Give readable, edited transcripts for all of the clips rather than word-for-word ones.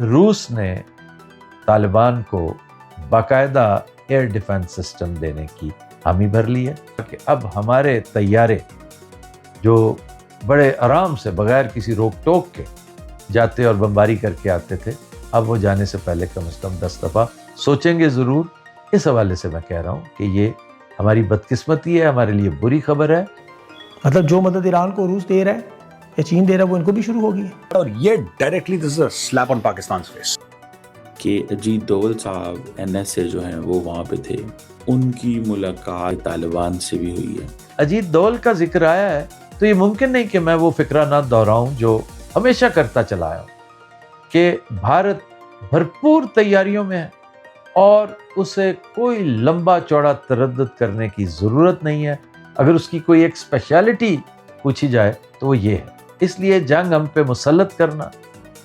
रूस ने तालिबान को बाकायदा एयर डिफेंस सिस्टम देने की हामी भर ली है कि अब हमारे तैयारे जो बड़े आराम से बगैर किसी रोक टोक के जाते और बमबारी करके आते थे, अब वो जाने से पहले कम से कम 10 दफ़ा सोचेंगे ज़रूर। इस हवाले से मैं कह रहा हूँ कि ये हमारी बदकिस्मती है, हमारे लिए बुरी खबर है। मतलब जो मदद ईरान को रूस दे रहा है या चीन दे रहा है वो इनको भी शुरू होगी, और ये directly this is a slap on Pakistan face. कि अजीत डोवल साहब NSA जो हैं वो वहाँ पे थे, उनकी मुलाकात तालिबान से भी हुई है। अजीत डोवल का जिक्र आया है तो ये मुमकिन नहीं कि मैं वो फिक्रा ना दोहराऊं जो हमेशा करता चला आया कि भारत भरपूर तैयारियों में है और उसे कोई लंबा चौड़ा तरद्दुद करने की ज़रूरत नहीं है। अगर उसकी कोई एक स्पेशलिटी पूछी जाए तो वो ये है। इसलिए जंग हम पे मुसल्लत करना,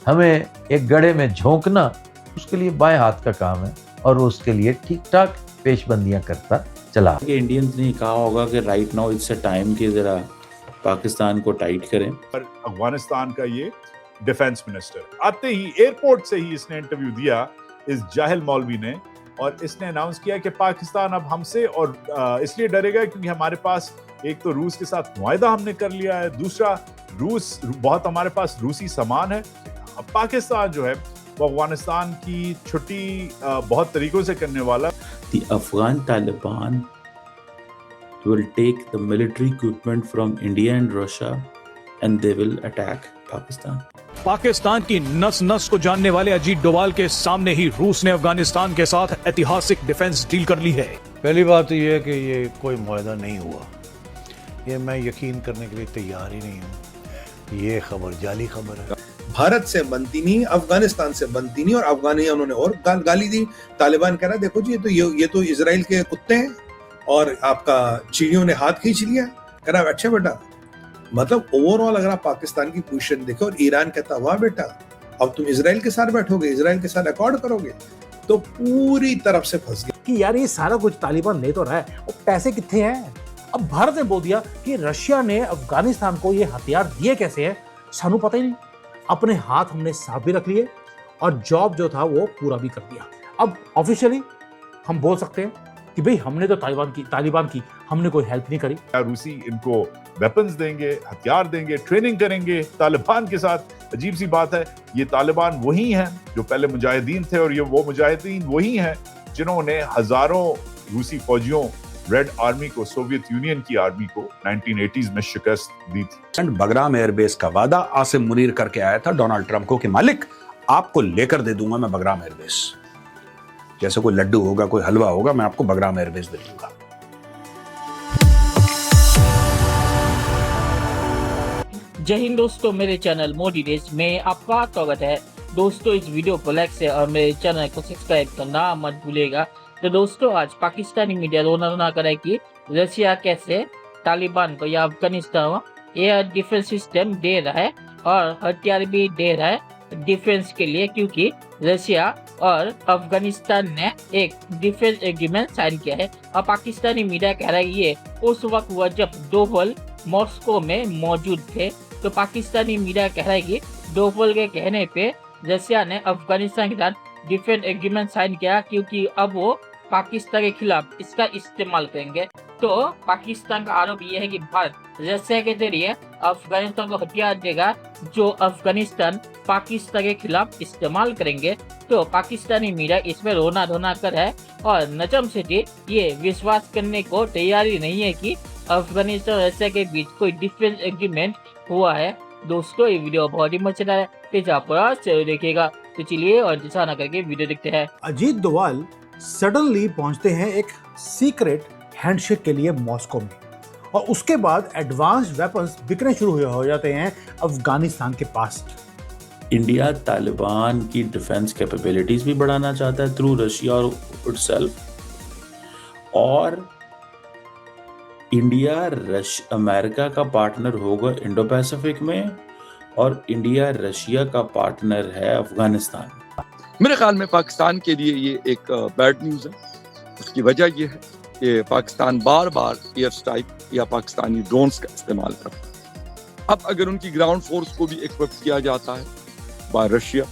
हमें एक गड्ढे में झोंकना, उसके लिए बाएं हाथ का काम है और वो उसके लिए ठीक ठाक पेशबंदियां करता चला। इंडियंस ने कहा होगा कि right now it's a time कि जरा पाकिस्तान को टाइट करें। और अफगानिस्तान का ये डिफेंस मिनिस्टर आते ही एयरपोर्ट से ही इसने इंटरव्यू दिया, इस जाहिल मौलवी ने, और इसने अनाउंस किया कि पाकिस्तान अब हमसे और इसलिए डरेगा क्योंकि हमारे पास एक तो रूस के साथ मुआहिदा हमने कर लिया है, दूसरा रूस बहुत हमारे पास रूसी सामान है। अब पाकिस्तान जो है वो अफगानिस्तान की छुट्टी बहुत तरीकों से करने वाला। The Afghan Taliban will take the military equipment from India and Russia and they will attack Pakistan. Pakistan की नस नस को जानने वाले अजीत डोवाल के सामने ही रूस ने अफगानिस्तान के साथ ऐतिहासिक डिफेंस डील कर ली है। पहली बात तो ये है कि ये कोई मुआहदा नहीं हुआ, ये मैं यकीन करने के लिए तैयार ही नहीं हूँ। ये खबर जाली खबर है। भारत से बनती नहीं, अफगानिस्तान से बनती नहीं, और अफगानिया उन्होंने और गाली दी। तालिबान कह रहा देखो जी ये तो इजराइल के कुत्ते हैं और आपका चीनियों ने हाथ खींच लिया। कह रहा अच्छा बेटा, मतलब ओवरऑल अगर आप पाकिस्तान की पोजीशन देखो, और ईरान कहता वाह बेटा अब तुम इजराइल के साथ बैठोगे, इजराइल के साथ अकॉर्ड करोगे, तो पूरी तरफ से फंस गया कि यार ये सारा कुछ तालिबान ले तो रहा है और पैसे कितने हैं। अब भारत ने बोल दिया कि रशिया ने अफगानिस्तान को ये हथियार दिए कैसे हैं, सानू पता ही नहीं। अपने हाथ हमने साफ भी रख लिए और जॉब जो था वो पूरा भी कर दिया। अब ऑफिशियली हम बोल सकते हैं कि भाई हमने तो तालिबान की हमने कोई हेल्प नहीं करी। रूसी इनको वेपन्स देंगे, हथियार देंगे, ट्रेनिंग करेंगे तालिबान के साथ। अजीब सी बात है, ये तालिबान वही हैं जो पहले मुजाहिदीन थे, और ये वो मुजाहिदीन वही हैं जिन्होंने हजारों रूसी फौजियों रेड आर्मी को, सोवियत यूनियन की आर्मी को 1980s में शिकस्त दी थी। बगराम एयरबेस का वादा आसिम मुनीर करके आया था डोनाल्ड ट्रंप को कि मालिक आपको लेकर दे दूंगा मैं बगराम एयरबेस, जैसे कोई लड्डू होगा, कोई हलवा होगा, मैं आपको बगराम एयरबेस दे दूंगा। जय हिंद दोस्तों, मेरे चैनल मोदी देश में आपका स्वागत है। दोस्तों इस वीडियो को लाइक से और मेरे चैनल को सब्सक्राइब करना मत भूलिएगा। तो दोस्तों आज पाकिस्तानी मीडिया रोना करे कि रशिया कैसे तालिबान को या अफगानिस्तान को एयर डिफेंस सिस्टम दे रहा है और हथियार भी दे रहा है डिफेंस के लिए, क्योंकि रशिया और अफगानिस्तान ने एक डिफेंस एग्रीमेंट साइन किया है। और पाकिस्तानी मीडिया कह रहा है ये उस वक्त हुआ जब डोवल मॉस्को में मौजूद थे। तो पाकिस्तानी मीडिया कह रहा है कि डोवल के कहने पे रशिया ने अफगानिस्तान के साथ डिफेंस एग्रीमेंट साइन किया, क्योंकि अब वो पाकिस्तान के खिलाफ इसका इस्तेमाल करेंगे। तो पाकिस्तान का आरोप ये है कि भारत रशिया के जरिए अफगानिस्तान को हथियार देगा जो अफगानिस्तान पाकिस्तान के खिलाफ इस्तेमाल करेंगे। तो पाकिस्तानी मीडिया इसमें रोना धोना कर है और नजम सेठी ये विश्वास करने को तैयारी नहीं है कि अफगानिस्तान और रशिया के बीच कोई डिफेंस एग्रीमेंट हुआ है। दोस्तों ये वीडियो बहुत ही मजेदार है, प्लीज आप देखिएगा। तो चलिए और दिशा न करके वीडियो देखते हैं। अजीत डोवाल सडनली पहुंचते हैं एक सीक्रेट हैंडशेक के लिए मॉस्को में, और उसके बाद एडवांस वेपन्स बिकने शुरू हो जाते हैं अफगानिस्तान के पास। इंडिया तालिबान की डिफेंस कैपेबिलिटीज भी बढ़ाना चाहता है थ्रू रशिया और इटसेल्फ, और इंडिया अमेरिका का पार्टनर होगा इंडो पैसिफिक में, और इंडिया रशिया का पार्टनर है अफगानिस्तान। मेरे ख्याल में पाकिस्तान के लिए ये एक बैड न्यूज़ है। उसकी वजह ये है कि पाकिस्तान बार बार एयर स्ट्राइक या पाकिस्तानी ड्रोन्स का इस्तेमाल करता है। अब अगर उनकी ग्राउंड फोर्स को भी इक्विप किया जाता है बाय रशिया,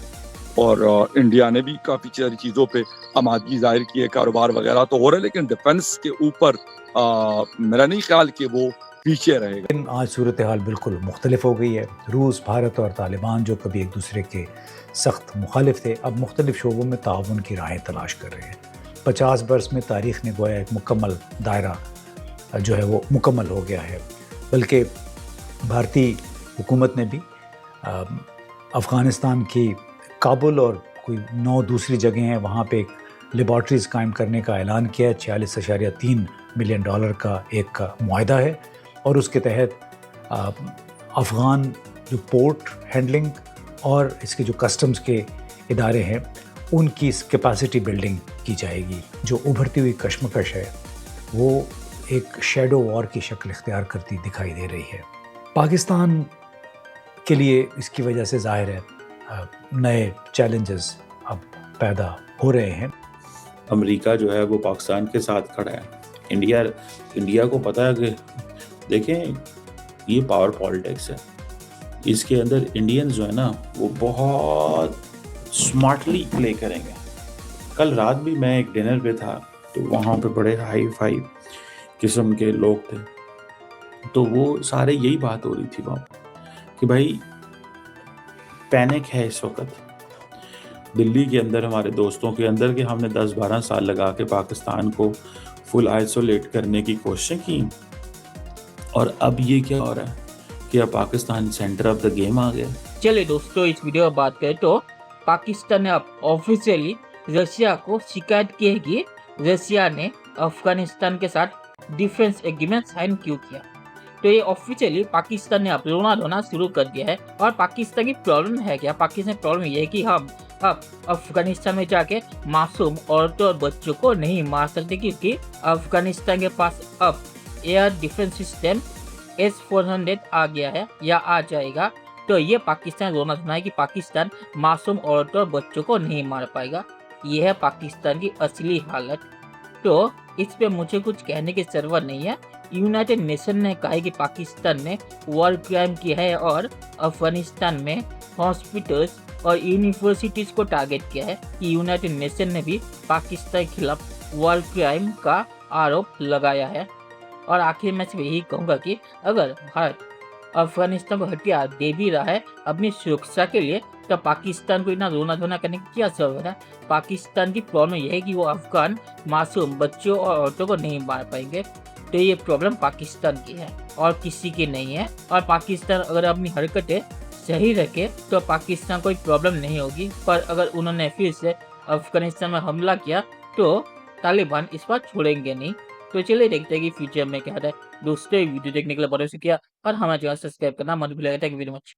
और इंडिया ने भी काफ़ी सारी चीज़ों पे आमादगी जाहिर की है, कारोबार वगैरह तो हो रहा है, लेकिन डिफेंस के ऊपर मेरा नहीं ख्याल कि वो पीछे रहेगा। लेकिन आज सूरत हाल बिल्कुल मुख्तलिफ हो गई है। रूस, भारत और तालिबान जो कभी एक दूसरे के सख्त मुखालिफ थे, अब मुख्तलिफ शोबों में ताउन की राहें तलाश कर रहे हैं। 50 बरस में तारीख़ ने गोया एक मुकम्मल दायरा जो है वो मुकम्मल हो गया है। बल्कि भारतीय हुकूमत ने भी अफ़गानिस्तान की काबुल और कोई 9 दूसरी जगह हैं वहाँ पे एक लेबॉर्ट्रीज़ कायम करने का ऐलान किया है। $46.3 मिलियन का एक मुआहदा है और उसके तहत अफ़गान जो पोर्ट हैंडलिंग और इसके जो कस्टम्स के इदारे हैं उनकी कैपेसिटी बिल्डिंग की जाएगी। जो उभरती हुई कशमकश है वो एक शैडो वॉर की शक्ल इख्तियार करती दिखाई दे रही है। पाकिस्तान के लिए इसकी वजह से ज़ाहिर है नए चैलेंजेस अब पैदा हो रहे हैं। अमेरिका जो है वो पाकिस्तान के साथ खड़ा है। इंडिया को पता है कि देखें ये पावर पॉलिटिक्स है, इसके अंदर इंडियंस जो है ना वो बहुत स्मार्टली प्ले करेंगे। कल रात भी मैं एक डिनर पे था तो वहाँ पे बड़े हाई फाई किस्म के लोग थे, तो वो सारे यही बात हो रही थी वहाँ कि भाई पैनिक है इस वक्त दिल्ली के अंदर, हमारे दोस्तों के अंदर कि हमने 10-12 साल लगा के पाकिस्तान को फुल आइसोलेट करने की कोशिश की और अब ये क्या हो रहा है कि अब Pakistan centre of the game आ गया। चलिए दोस्तों, इस वीडियो में बात करें तो पाकिस्तान ने अब ऑफिशियली रशिया को शिकायत की है कि रशिया ने अफगानिस्तान के साथ डिफेंस एग्रीमेंट साइन क्यों किया। तो ये ऑफिशियली पाकिस्तान ने अब रोना धोना शुरू कर दिया है। और पाकिस्तान की प्रॉब्लम है क्या? पाकिस्तान की प्रॉब्लम ये है कि हम अब अफगानिस्तान में जाके मासूम औरतों और बच्चों को नहीं मार सकते, क्योंकि अफगानिस्तान के पास अब एयर डिफेंस सिस्टम S-400 आ गया है या आ जाएगा। तो ये पाकिस्तान रोना धोना है कि पाकिस्तान मासूम औरतों और बच्चों को नहीं मार पाएगा। ये है पाकिस्तान की असली हालत। तो इस पे मुझे कुछ कहने की जरूरत नहीं है। यूनाइटेड नेशन ने कहा है कि पाकिस्तान ने वॉर क्राइम किया है और अफगानिस्तान में हॉस्पिटल्स और यूनिवर्सिटीज को टारगेट किया है। कि यूनाइटेड नेशन ने भी पाकिस्तान के खिलाफ वॉर क्राइम का आरोप लगाया है। और आखिर में सिर्फ यही कहूँगा कि अगर भारत अफगानिस्तान को हथियार दे भी रहा है अपनी सुरक्षा के लिए, तो पाकिस्तान को इतना रोना धोना करने की क्या जरूरत है। पाकिस्तान की प्रॉब्लम यह है कि वो अफगान मासूम बच्चों और औरतों को नहीं मार पाएंगे। तो ये प्रॉब्लम पाकिस्तान की है और किसी की नहीं है। और पाकिस्तान अगर अपनी हरकतें सही रखे तो पाकिस्तान कोई प्रॉब्लम नहीं होगी। पर अगर उन्होंने फिर से अफगानिस्तान में हमला किया तो तालिबान इस बार छोड़ेंगे नहीं। तो चलिए देखते हैं कि फ्यूचर में क्या होता है। दोस्तों वीडियो देखने के लिए बहुत शुक्रिया और हमारे चैनल सब्सक्राइब करना मत भूलिएगा। Thank you very much.